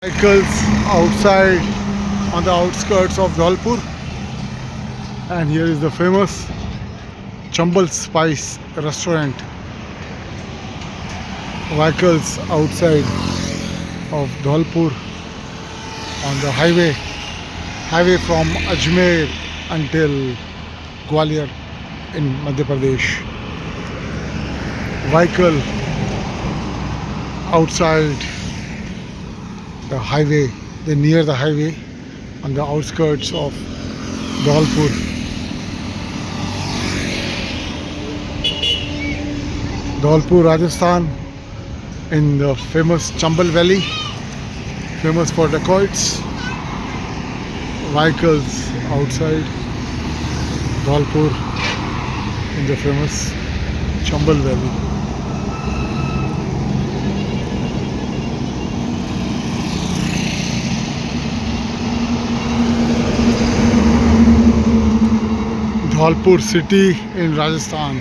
Vehicles outside on the outskirts of Dholpur, and here is the famous Chambal Spice restaurant. Vehicles outside of Dholpur on the highway from Ajmer until Gwalior in Madhya Pradesh. Vehicle outside the highway, near the highway on the outskirts of Dholpur. Dholpur, Rajasthan, in the famous Chambal Valley, famous for dacoits. Vehicles outside Dholpur in the famous Chambal Valley. Dholpur city in Rajasthan.